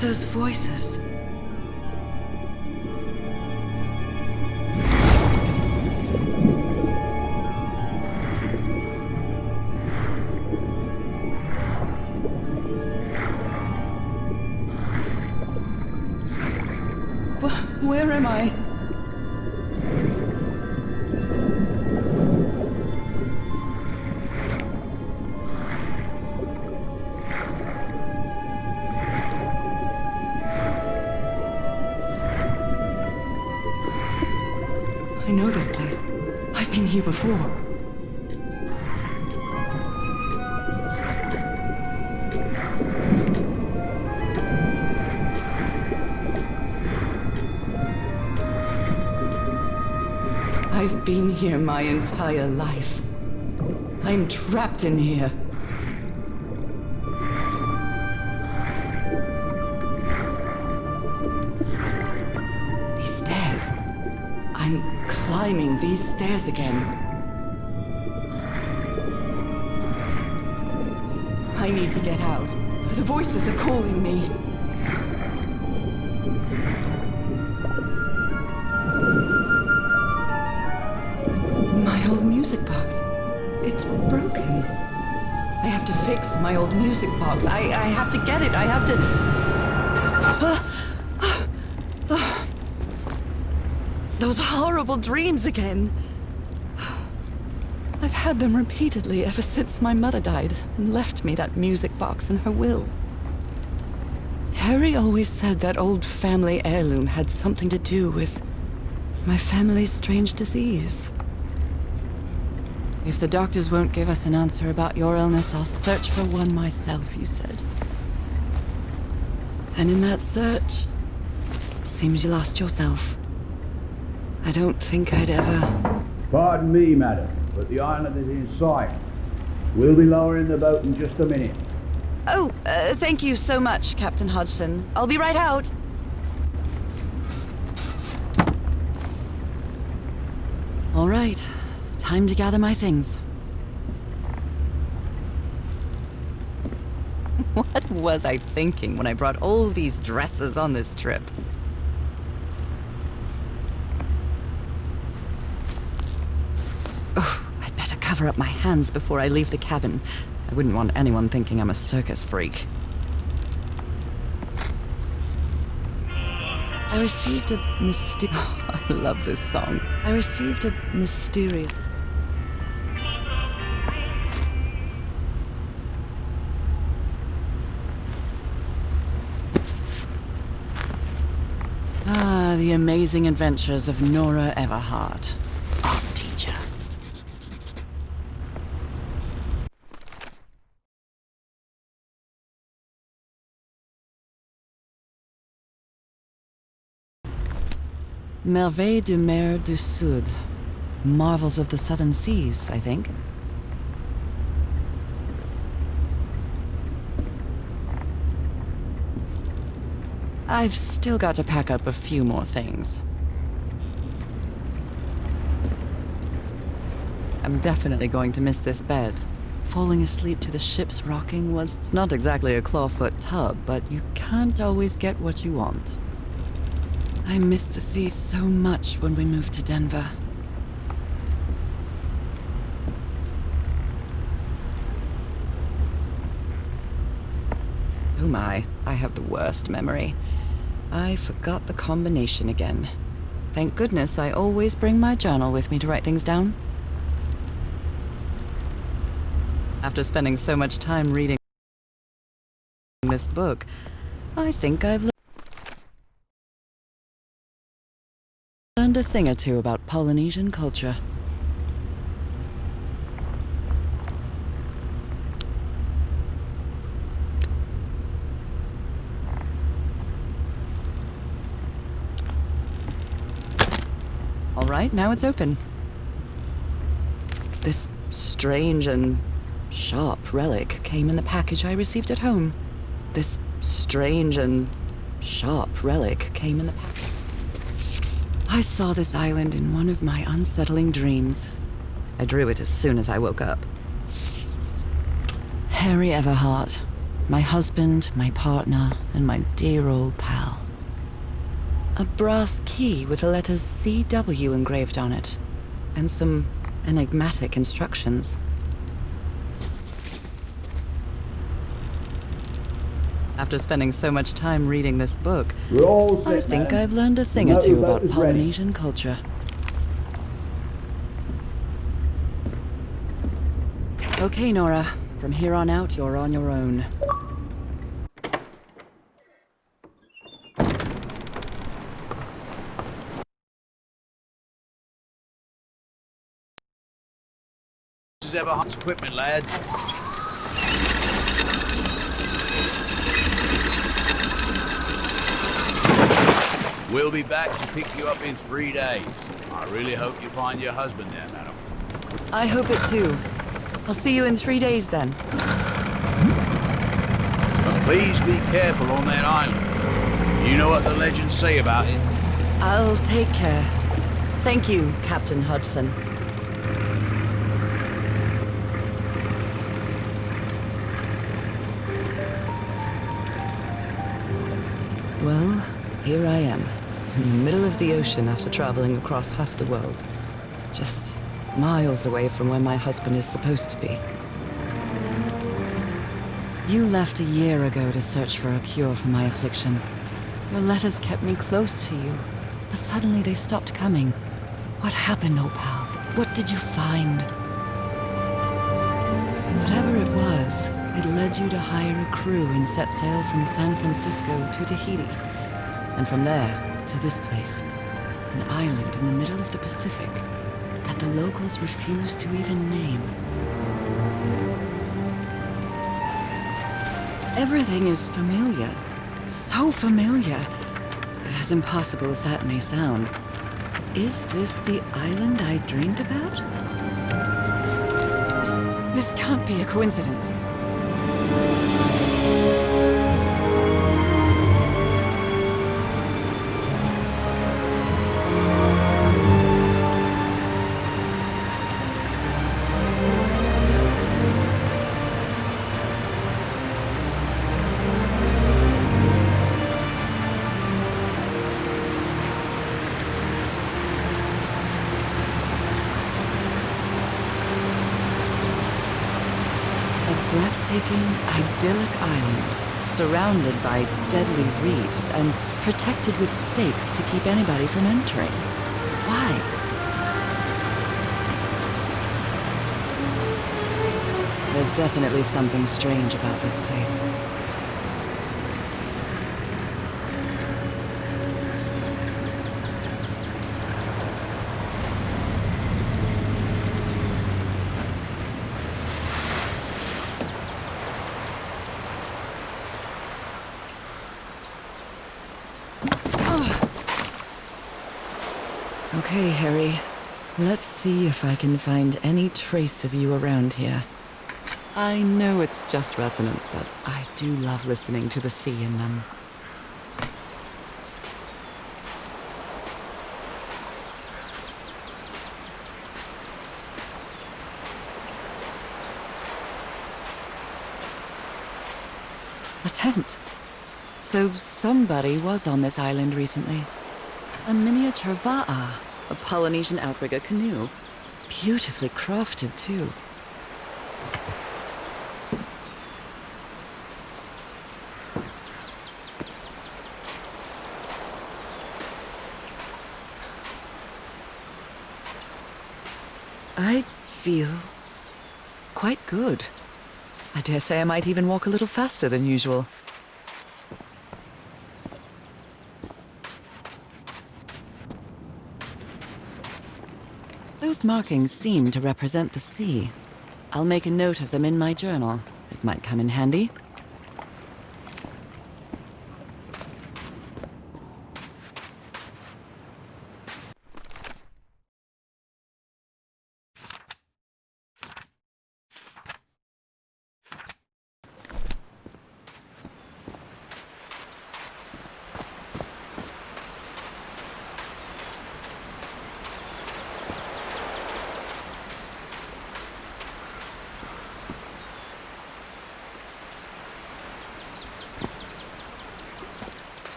those voices? Where am I? I know this place. I've been here before. I've been here my entire life. I'm trapped in here. These stairs. I'm climbing these stairs again. I need to get out. The voices are calling me. My old music box. It's broken. I have to fix my old music box. I have to get it. I have to... Those horrible dreams again. I've had them repeatedly ever since my mother died and left me that music box in her will. Harry always said that old family heirloom had something to do with my family's strange disease. If the doctors won't give us an answer about your illness, I'll search for one myself, you said. And in that search, it seems you lost yourself. I don't think I'd ever... Pardon me, madam, but the island is in sight. We'll be lowering the boat in just a minute. Oh, thank you so much, Captain Hodgson. I'll be right out. All right. Time to gather my things. What was I thinking when I brought all these dresses on this trip? Oh, I'd better cover up my hands before I leave the cabin. I wouldn't want anyone thinking I'm a circus freak. I received a I love this song. I received a mysterious... The amazing adventures of Nora Everhart, art teacher. Merveilles de mer du Sud. Marvels of the Southern Seas, I think. I've still got to pack up a few more things. I'm definitely going to miss this bed. Falling asleep to the ship's rocking was... It's not exactly a clawfoot tub, but you can't always get what you want. I missed the sea so much when we moved to Denver. Oh my, I have the worst memory. I forgot the combination again. Thank goodness I always bring my journal with me to write things down. After spending so much time reading this book, I think I've learned a thing or two about Polynesian culture. All right, now it's open. This strange and sharp relic came in the package I received at home. This strange and sharp relic came in the package. I saw this island in one of my unsettling dreams. I drew it as soon as I woke up. Harry Everhart, My husband, my partner, and my dear old pal. A brass key with the letters CW engraved on it, and some enigmatic instructions. After spending so much time reading this book, We're all I set, think madam. I've learned a thing The or two motorboat about is ready. Polynesian culture. Okay, Nora. From here on out, you're on your own. This is ever Hunt's equipment, lads. We'll be back to pick you up in 3 days. I really hope you find your husband there, madam. I hope it too. I'll see you in 3 days then. But please be careful on that island. You know what the legends say about it. I'll take care. Thank you, Captain Hudson. Well, here I am, in the middle of the ocean after traveling across half the world. Just miles away from where my husband is supposed to be. You left a year ago to search for a cure for my affliction. Your letters kept me close to you, but suddenly they stopped coming. What happened, old pal? What did you find? Whatever it was, it led you to hire a crew and set sail from San Francisco to Tahiti, and from there to this place, an island in the middle of the Pacific that the locals refuse to even name. Everything is familiar. So familiar. As impossible as that may sound. Is this the island I dreamed about? This can't be a coincidence. Breathtaking, idyllic island, surrounded by deadly reefs and protected with stakes to keep anybody from entering. Why? There's definitely something strange about this place. Okay, Harry. Let's see if I can find any trace of you around here. I know it's just resonance, but I do love listening to the sea in them. A tent. So somebody was on this island recently. A miniature va'a, a Polynesian outrigger canoe. Beautifully crafted, too. I feel quite good. I dare say I might even walk a little faster than usual. Those markings seem to represent the sea. I'll make a note of them in my journal. It might come in handy.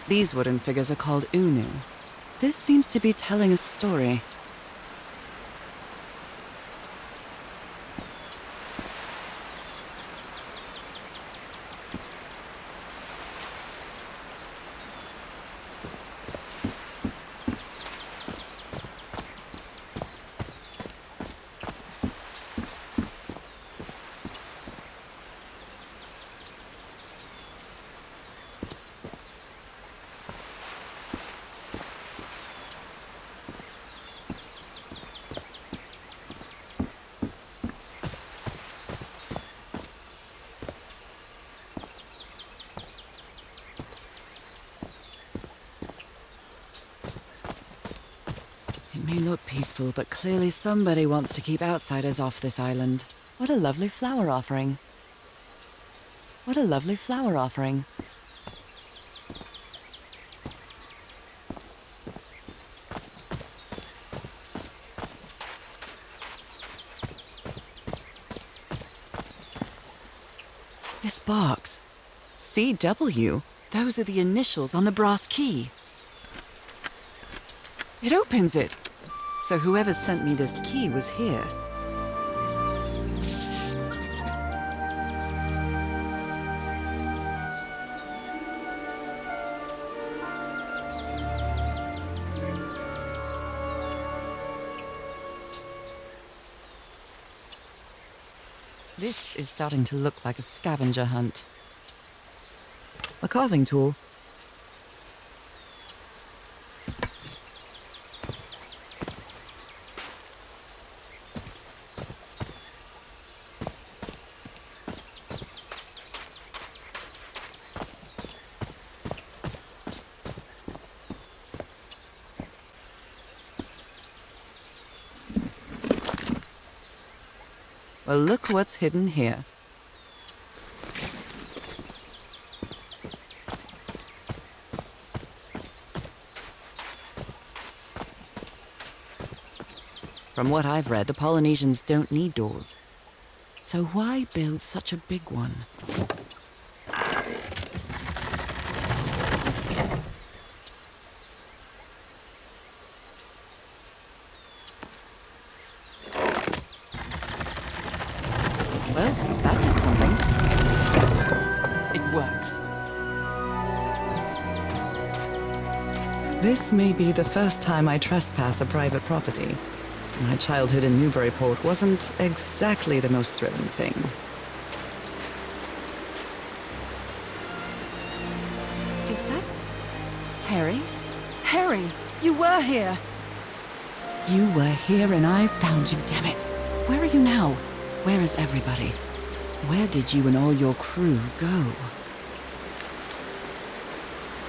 These wooden figures are called Unu. This seems to be telling a story. It may look peaceful, but clearly somebody wants to keep outsiders off this island. What a lovely flower offering. What a lovely flower offering. This box. CW. Those are the initials on the brass key. It opens it. So whoever sent me this key was here. This is starting to look like a scavenger hunt. A carving tool. Well, look what's hidden here. From what I've read, the Polynesians don't need doors. So why build such a big one? Well, that did something. It works. This may be the first time I trespass a private property. My childhood in Newburyport wasn't exactly the most thrilling thing. Is that Harry? Harry, you were here! You were here and I found you, damn it. Where are you now? Where is everybody? Where did you and all your crew go?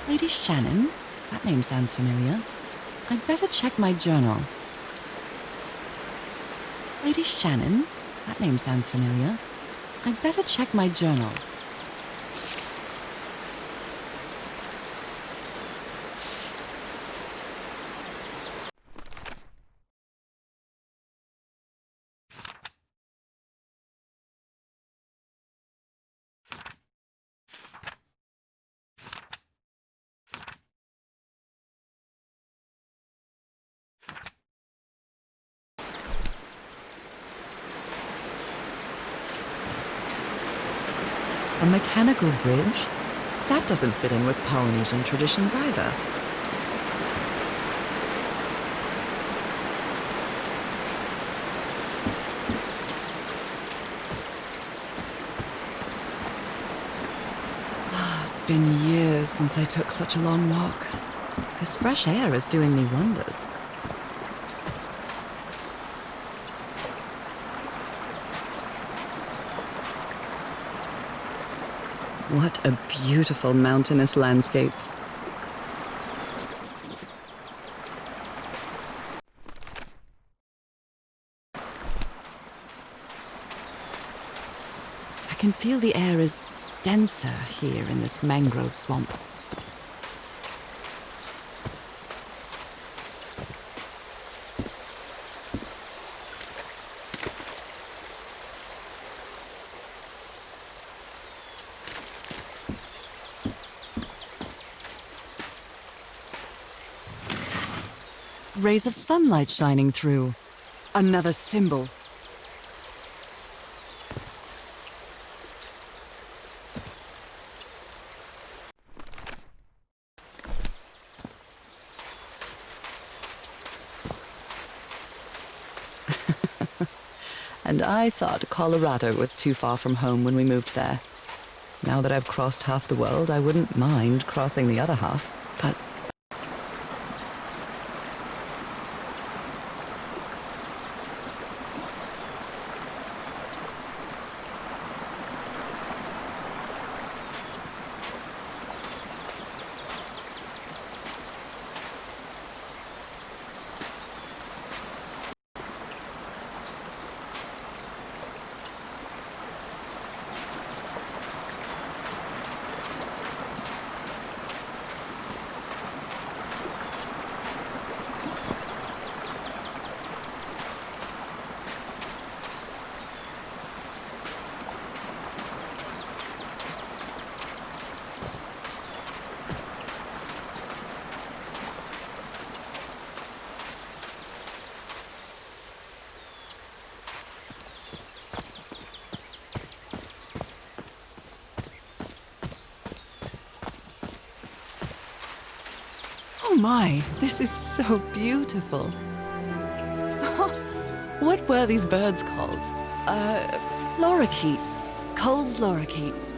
Lady Shannon? That name sounds familiar. I'd better check my journal. Lady Shannon? That name sounds familiar. I'd better check my journal. A mechanical bridge? That doesn't fit in with Polynesian traditions either. It's been years since I took such a long walk. This fresh air is doing me wonders. What a beautiful mountainous landscape. I can feel the air is denser here in this mangrove swamp. rays of sunlight shining through. Another symbol. And I thought Colorado was too far from home when we moved there. Now that I've crossed half the world, I wouldn't mind crossing the other half. But oh my, this is so beautiful. What were these birds called? Lorikeets. Cole's lorikeets.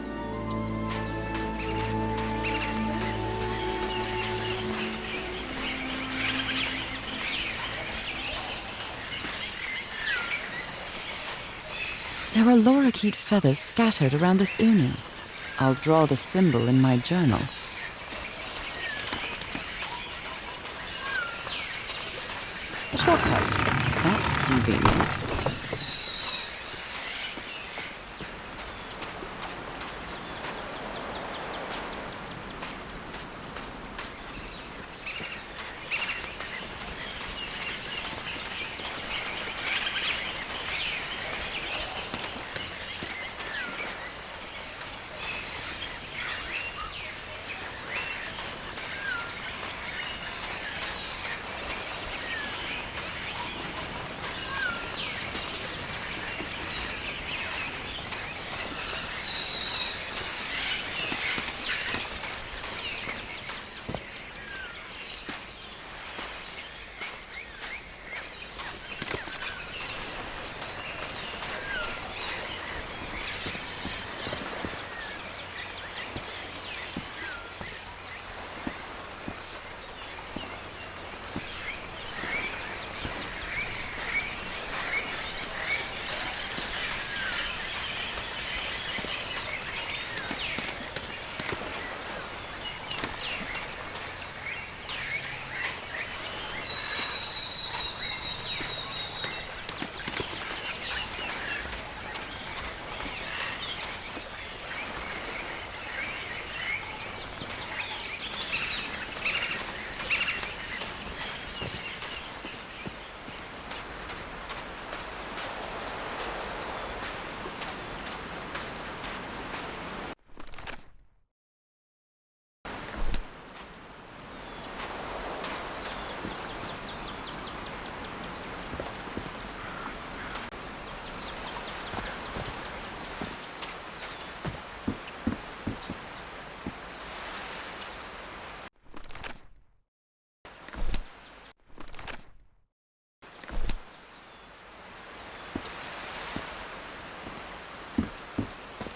There are lorikeet feathers scattered around this unu. I'll draw the symbol in my journal. Shortcut. That's convenient.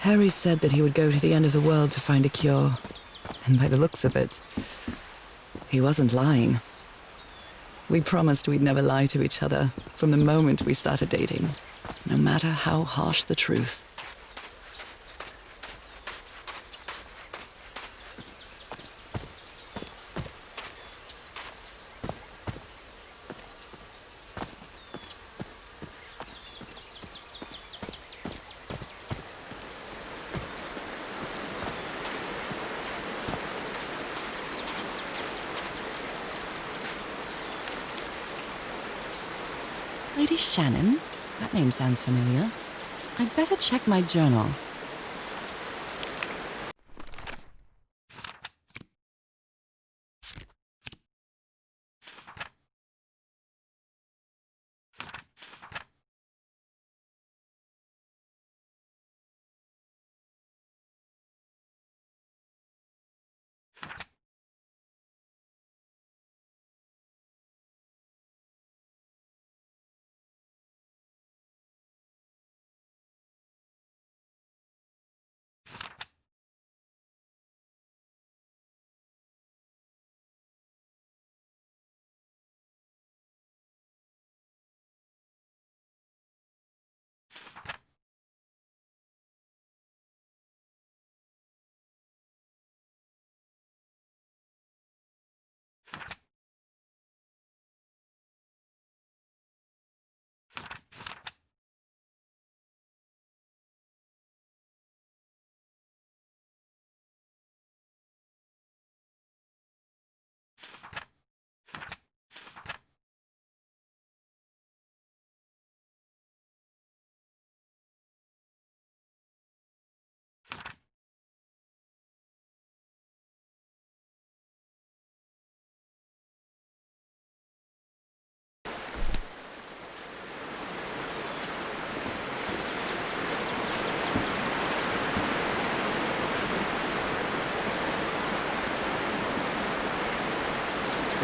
Harry said that he would go to the end of the world to find a cure. And by the looks of it, he wasn't lying. We promised we'd never lie to each other from the moment we started dating, no matter how harsh the truth. Lady Shannon? That name sounds familiar. I'd better check my journal.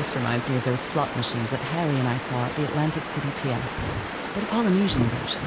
This reminds me of those slot machines that Harry and I saw at the Atlantic City Pier, but a Polynesian version.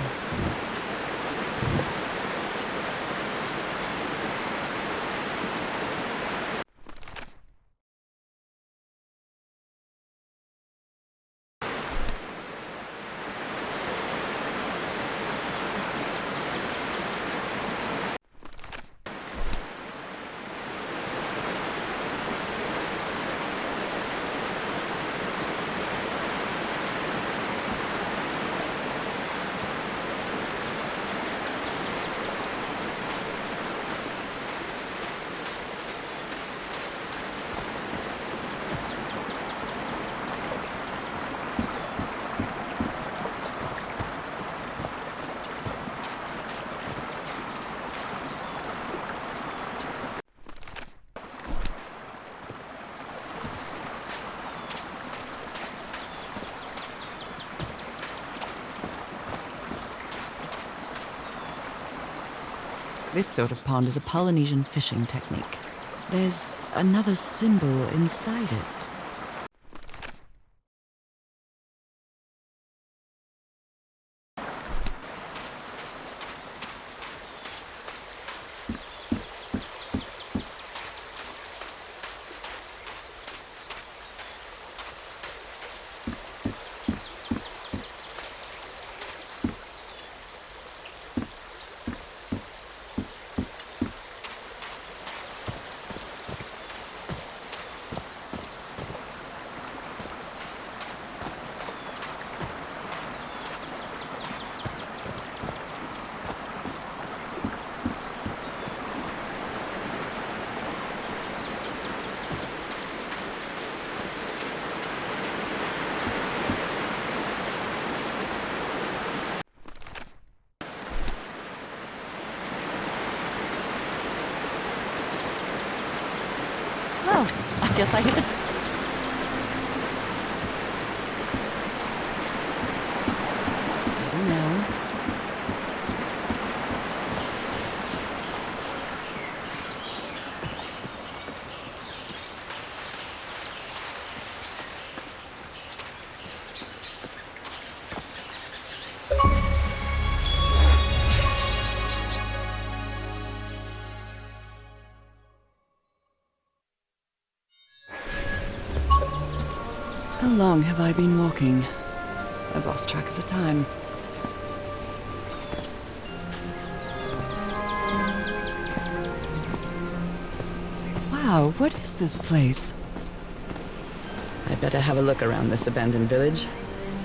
This sort of pond is a Polynesian fishing technique. There's another symbol inside it. Well, I guess I hit the... Steady now. How long have I been walking? I've lost track of the time. Wow, what is this place? I'd better have a look around this abandoned village.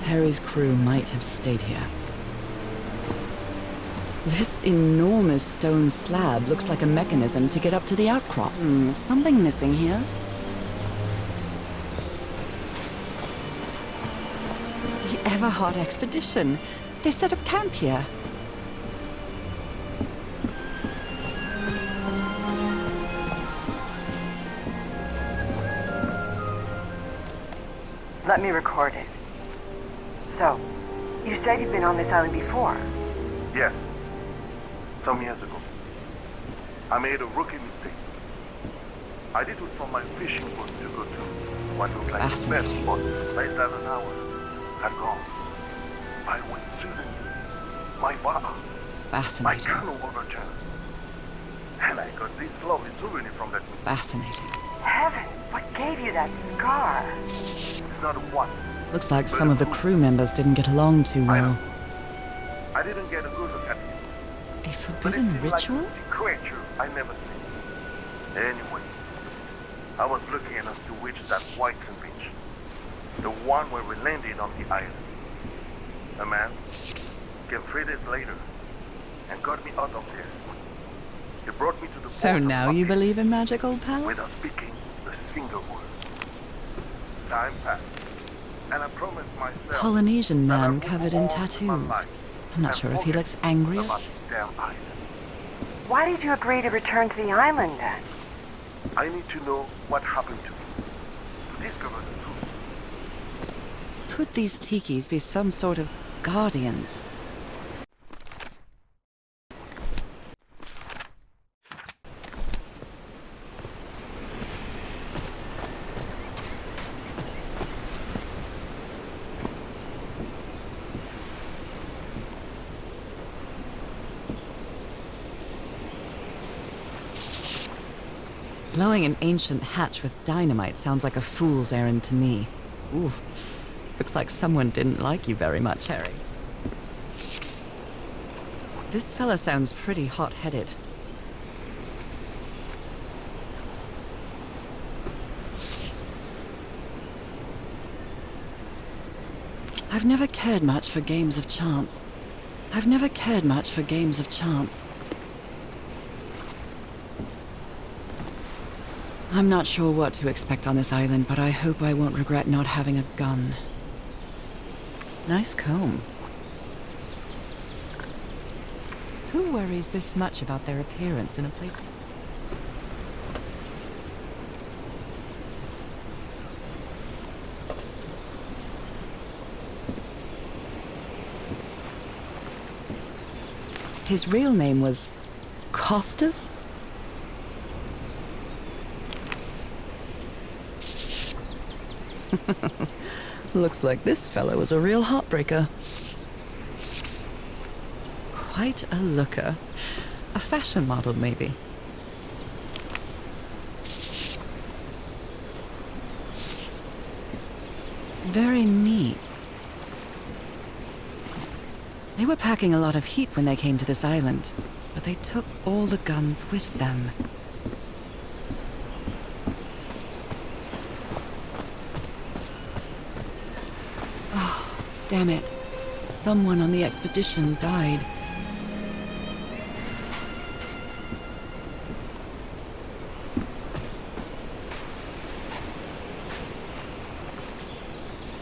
Harry's crew might have stayed here. This enormous stone slab looks like a mechanism to get up to the outcrop. Something missing here. The Everhard expedition. They set up camp here. Let me record it. So, you said you've been on this island before? Yes. Some years ago. I made a rookie mistake. I did what from my fishing boat to go to what looked like the best Fascinating. spot. Less than an hour had gone. I went suddenly. My bar, my Fascinating. canoe overturned. And I got this lovely souvenir from that mistake. Fascinating. Heaven, what gave you that scar? It's not one. Looks like some of the crew members didn't get along too well. I didn't get a good look at it. A But it forbidden seemed ritual? like a creature I never seen. Anyway, I was lucky enough to reach that white sand beach. The one where we landed on the island. A man came 3 days later and got me out of there. He brought me to the So port of now you Bucky believe in magic, old pal? without speaking a single word. Time passed, and I promised myself Polynesian that I man would covered go in on with my tattoos. life I'm not and sure if he forget looks angry or... about this damn island. Why did you agree to return to the island then? I need to know what happened to me, to discover the truth. Could these tikis be some sort of guardians? Blowing an ancient hatch with dynamite sounds like a fool's errand to me. Ooh, looks like someone didn't like you very much, Harry. This fella sounds pretty hot-headed. I've never cared much for games of chance. I've never cared much for games of chance. I'm not sure what to expect on this island, but I hope I won't regret not having a gun. Nice comb. Who worries this much about their appearance in a place like... His real name was... Costas? Looks like this fellow was a real heartbreaker. Quite a looker. A fashion model, maybe. Very neat. They were packing a lot of heat when they came to this island, but they took all the guns with them. Oh, damn it. Someone on the expedition died.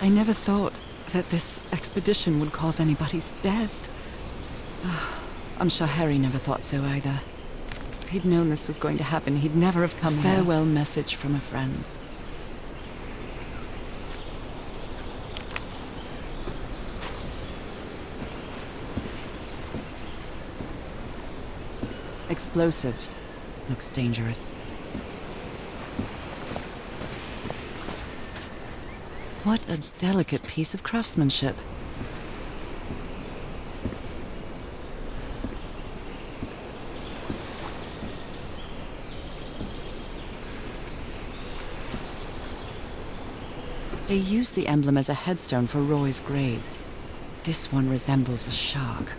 I never thought that this expedition would cause anybody's death. I'm sure Harry never thought so either. If he'd known this was going to happen, he'd never have come here. Farewell message from a friend. Explosives. Looks dangerous. What a delicate piece of craftsmanship. They used the emblem as a headstone for Roy's grave. This one resembles a shark.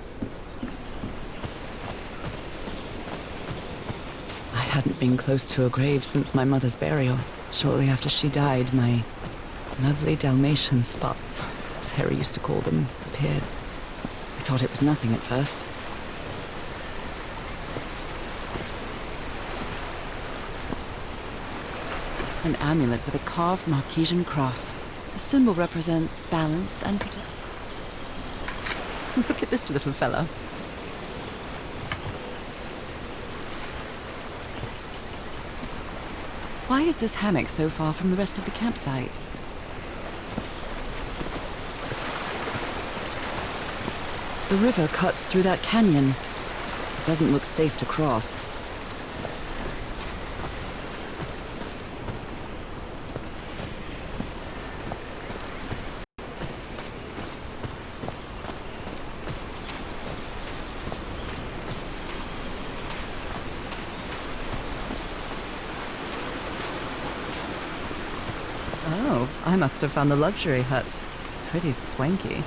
I hadn't been close to a grave since my mother's burial. Shortly after she died, my lovely Dalmatian spots, as Harry used to call them, appeared. I thought it was nothing at first. An amulet with a carved Marquesian cross. The symbol represents balance and protection. Look at this little fellow. Why is this hammock so far from the rest of the campsite? The river cuts through that canyon. It doesn't look safe to cross. Oh, I must have found the luxury huts. Pretty swanky.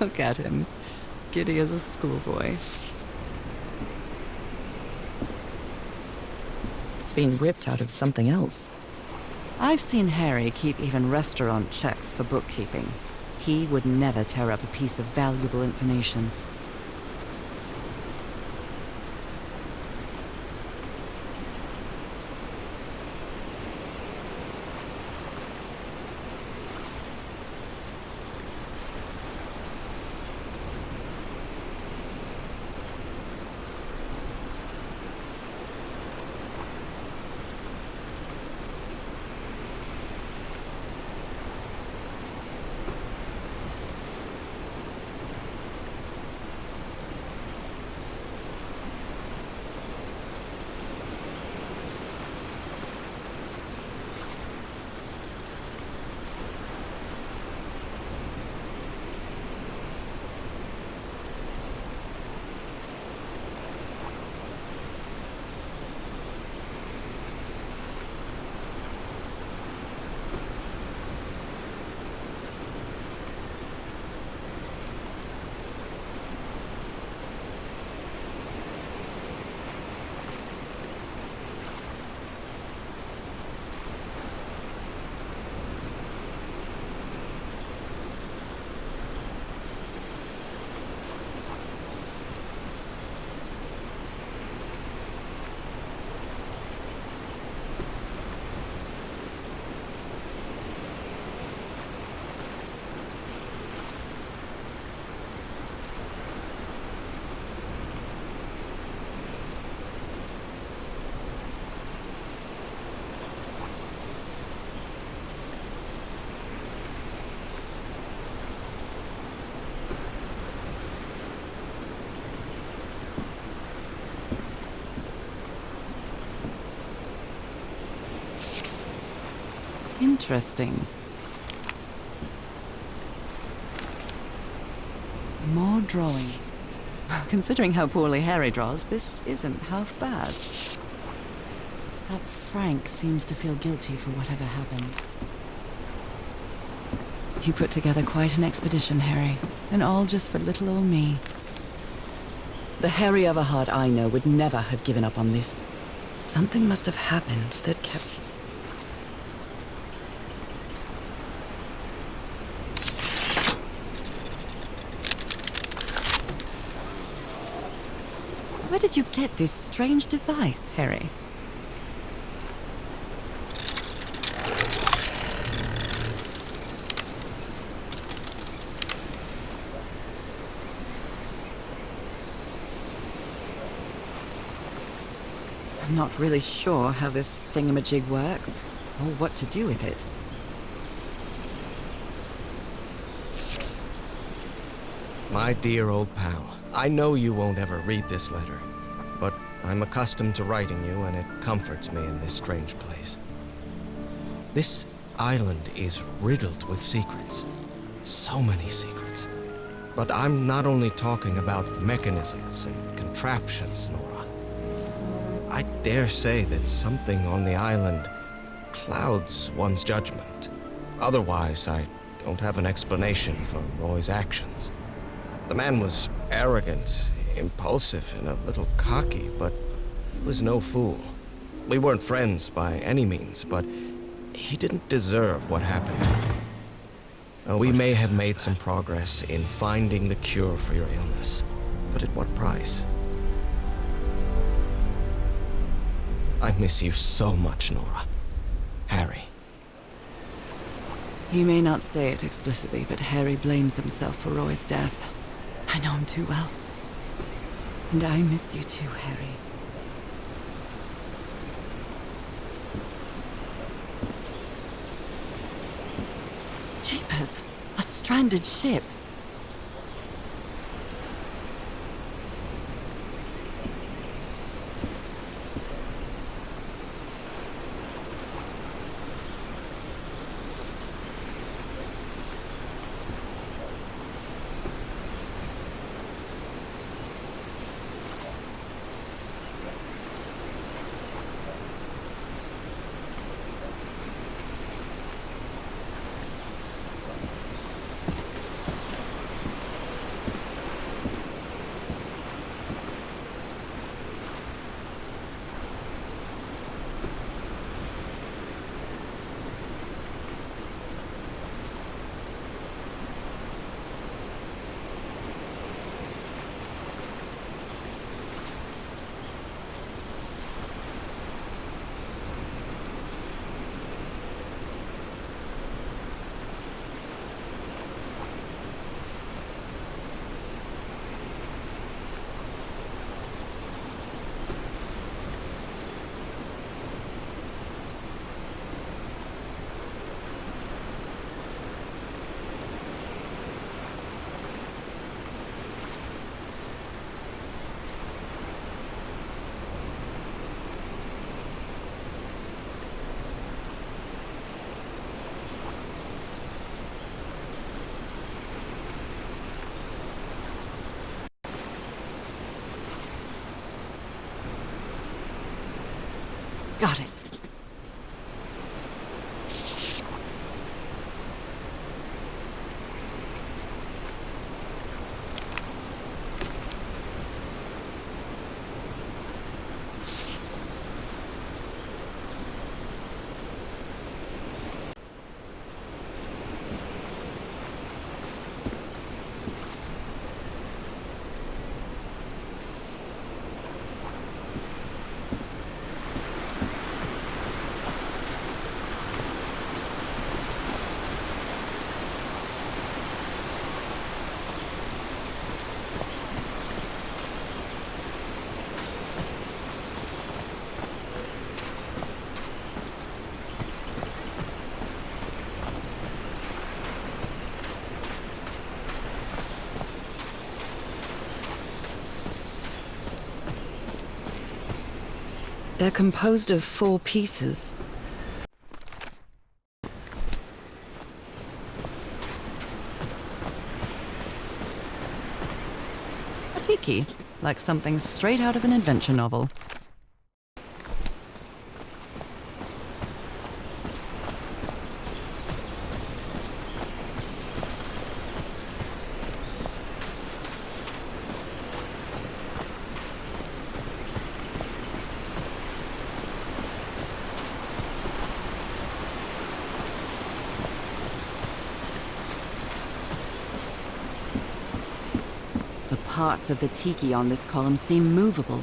Look at him, giddy as a schoolboy. It's been ripped out of something else. I've seen Harry keep even restaurant checks for bookkeeping. He would never tear up a piece of valuable information. Interesting. More drawing. Considering how poorly Harry draws, this isn't half bad. That Frank seems to feel guilty for whatever happened. You put together quite an expedition, Harry, and all just for little old me. The Harry Everhard I know would never have given up on this. Something must have happened that kept... Where did you get this strange device, Harry? I'm not really sure how this thingamajig works, or what to do with it. My dear old pal, I know you won't ever read this letter, but I'm accustomed to writing you, and it comforts me in this strange place. This island is riddled with secrets. So many secrets. But I'm not only talking about mechanisms and contraptions, Nora. I dare say that something on the island clouds one's judgment. Otherwise, I don't have an explanation for Roy's actions. The man was arrogant, impulsive, and a little cocky, but he was no fool. We weren't friends by any means, but he didn't deserve what happened. We may have made some progress in finding the cure for your illness, but at what price? I miss you so much, Nora. Harry. He may not say it explicitly, but Harry blames himself for Roy's death. I know him too well. And I miss you too, Harry. Jeepers! A stranded ship! Got it. They're composed of 4 pieces. Tiki, like something straight out of an adventure novel. The parts of the tiki on this column seem movable.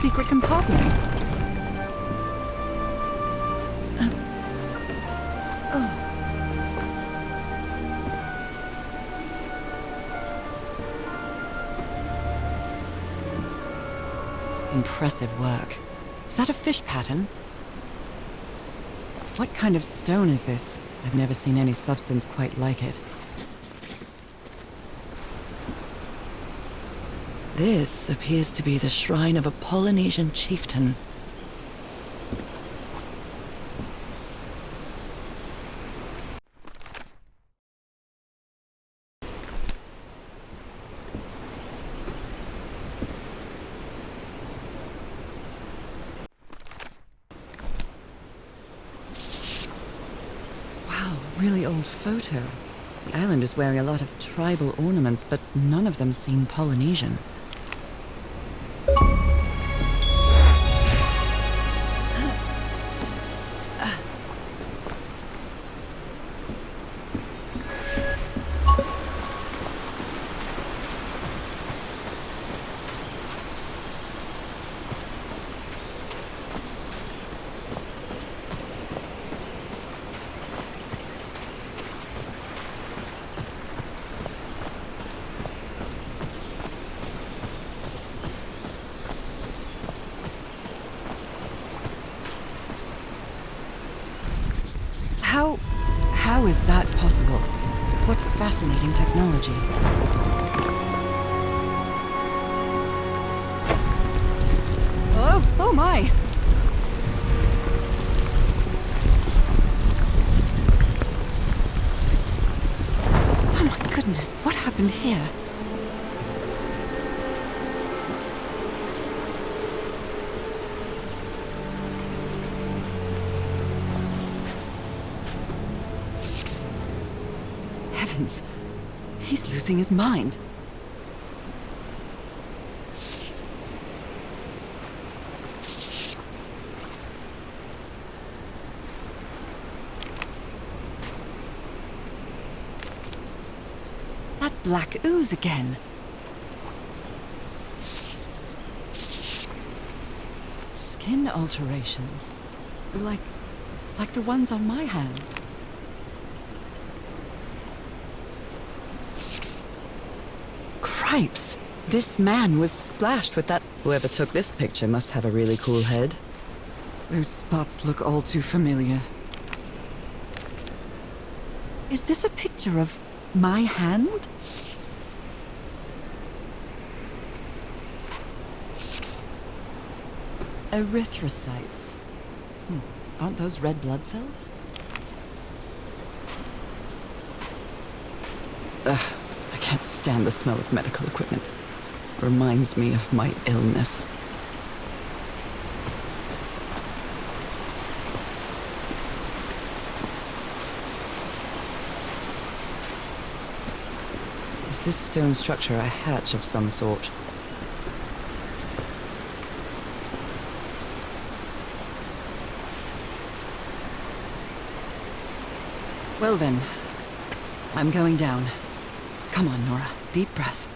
Secret compartment. Impressive work. Is that a fish pattern? What kind of stone is this? I've never seen any substance quite like it. This appears to be the shrine of a Polynesian chieftain. Wow, really old photo. The island is wearing a lot of tribal ornaments, but none of them seem Polynesian. How is that possible? What fascinating technology. Oh my! Oh my goodness, what happened here? Heavens, he's losing his mind. That black ooze again. Skin alterations. Like the ones on my hands. stripes. This man was splashed with that. Whoever took this picture must have a really cool head. Those spots look all too familiar. Is this a picture of my hand? Erythrocytes. Aren't those red blood cells? Ugh, I can't stand the smell of medical equipment. Reminds me of my illness. Is this stone structure a hatch of some sort? Well then, I'm going down. Come on, Nora. Deep breath.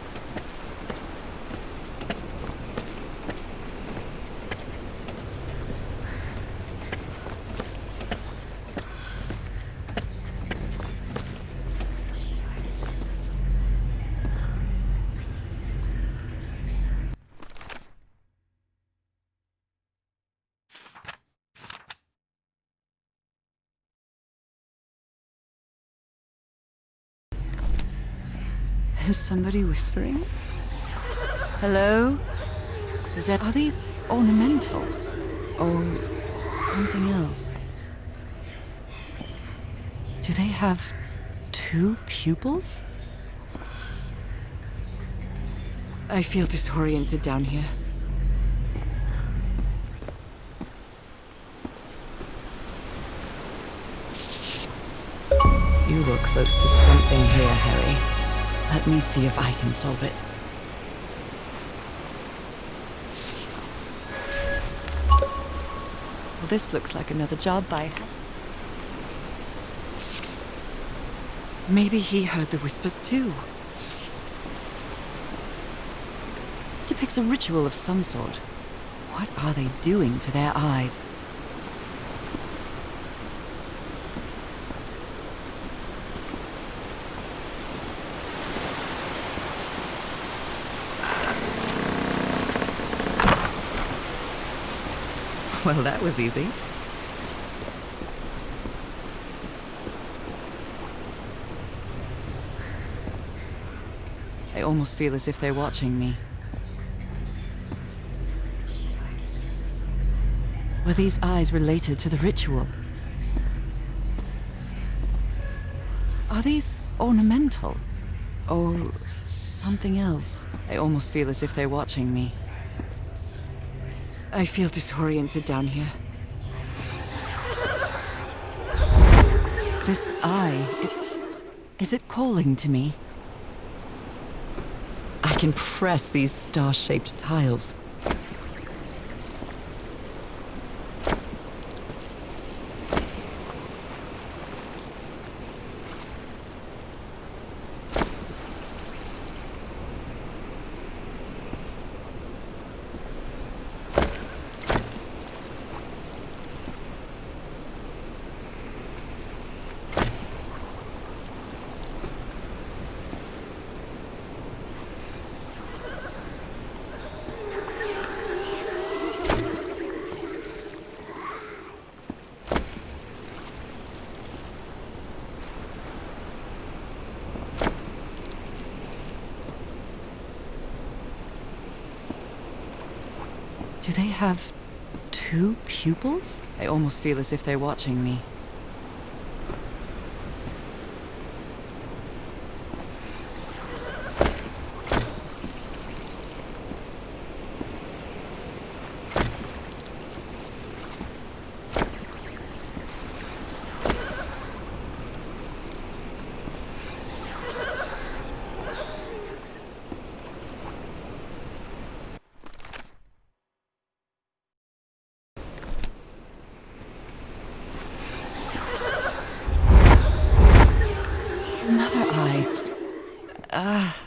Is somebody whispering? Hello? Are these ornamental? Or something else? Do they have 2 pupils? I feel disoriented down here. You look close to something here, Harry. Let me see if I can solve it. Well, this looks like another job by... Maybe he heard the whispers too. Depicts a ritual of some sort. What are they doing to their eyes? Well, that was easy. I almost feel as if they're watching me. Were these eyes related to the ritual? Are these ornamental? Or something else? I almost feel as if they're watching me. I feel disoriented down here. This eye, is it calling to me? I can press these star-shaped tiles. Do they have 2 pupils? I almost feel as if they're watching me.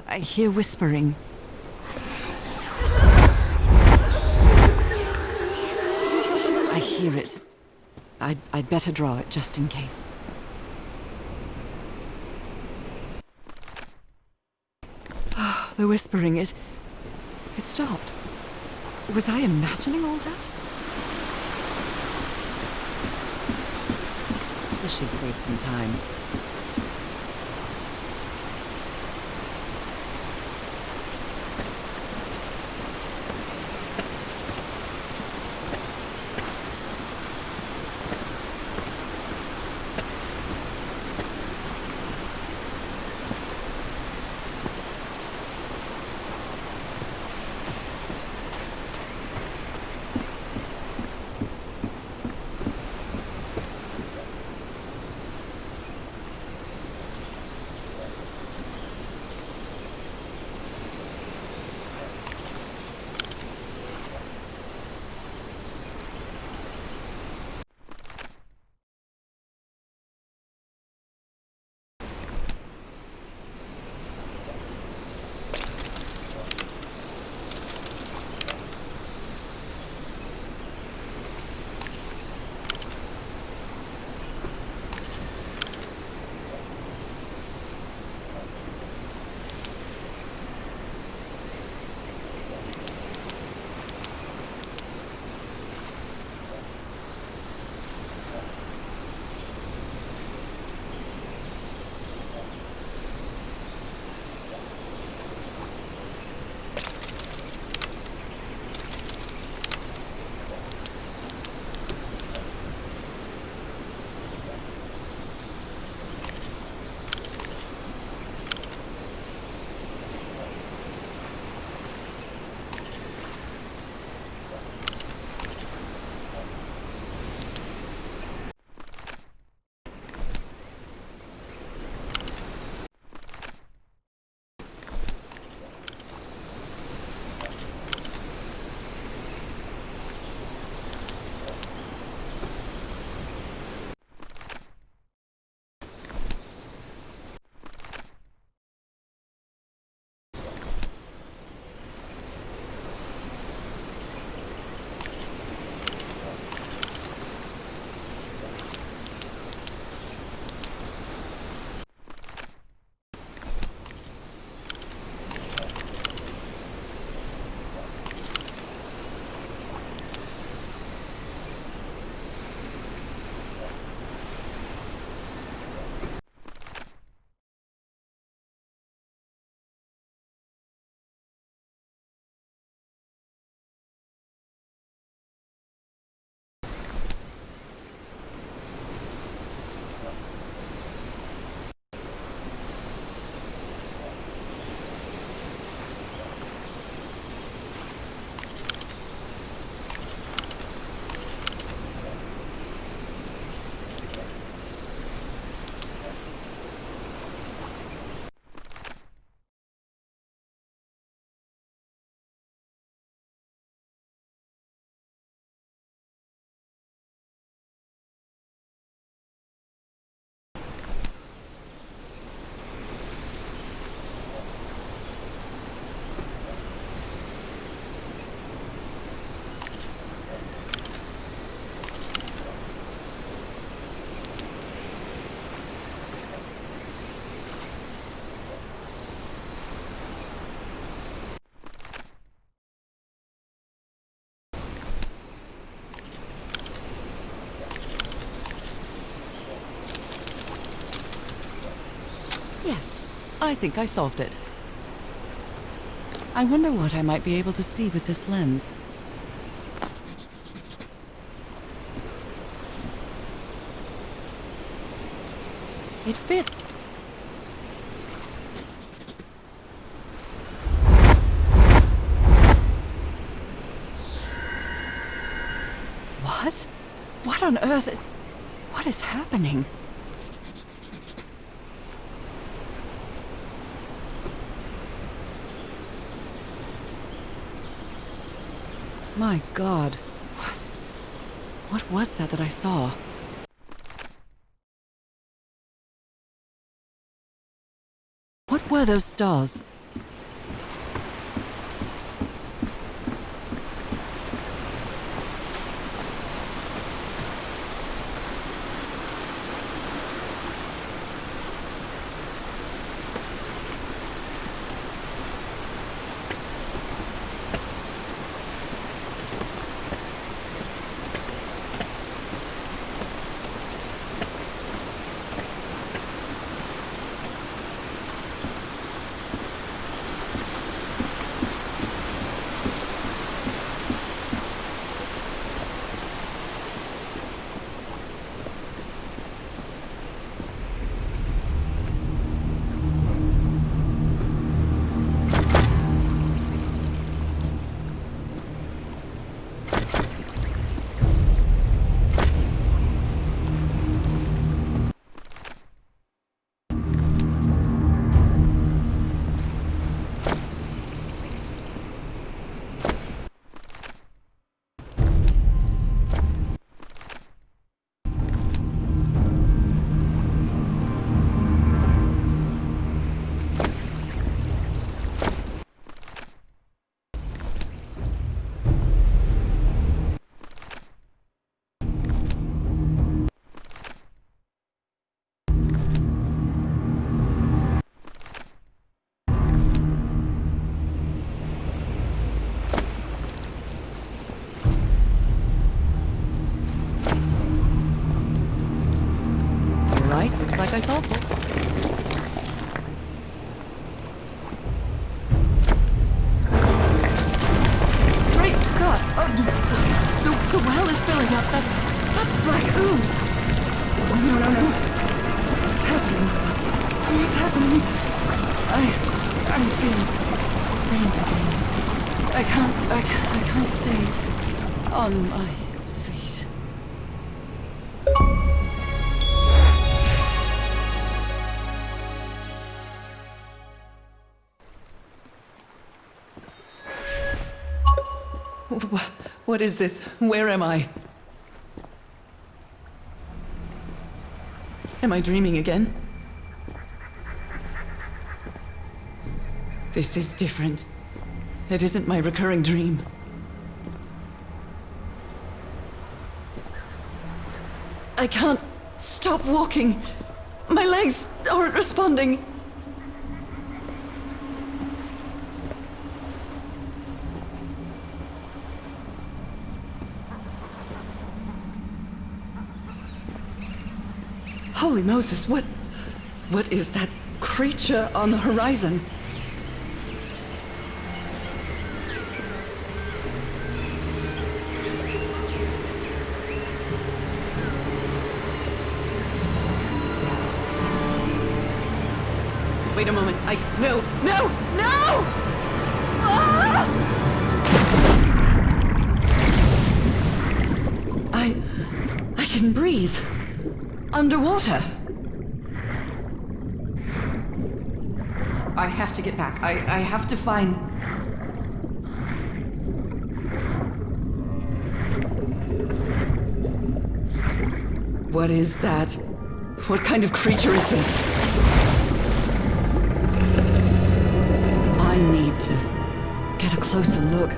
I hear whispering. I hear it. I'd better draw it just in case. The whispering, it stopped. Was I imagining all that? This should save some time. Yes, I think I solved it. I wonder what I might be able to see with this lens. It fits. What? What on earth? What is happening? My God, what was that I saw? What were those stars? I can't stay on my feet. What is this? Where am I? Am I dreaming again? This is different. It isn't my recurring dream. I can't stop walking. My legs aren't responding. Holy Moses, what is that creature on the horizon? Wait a moment. No! Ah! I can breathe. Underwater. I have to get back. I have to find... What is that? What kind of creature is this? I need to get a closer look.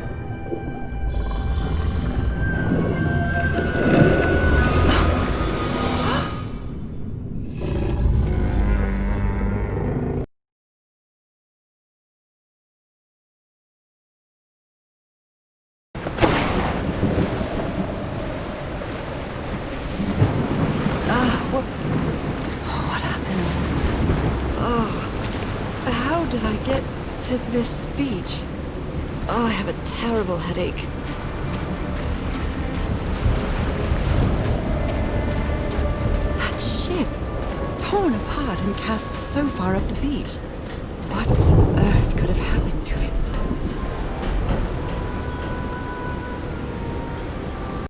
What happened? Oh, how did I get to this beach? Oh, I have a terrible headache. That ship, torn apart and cast so far up the beach. What on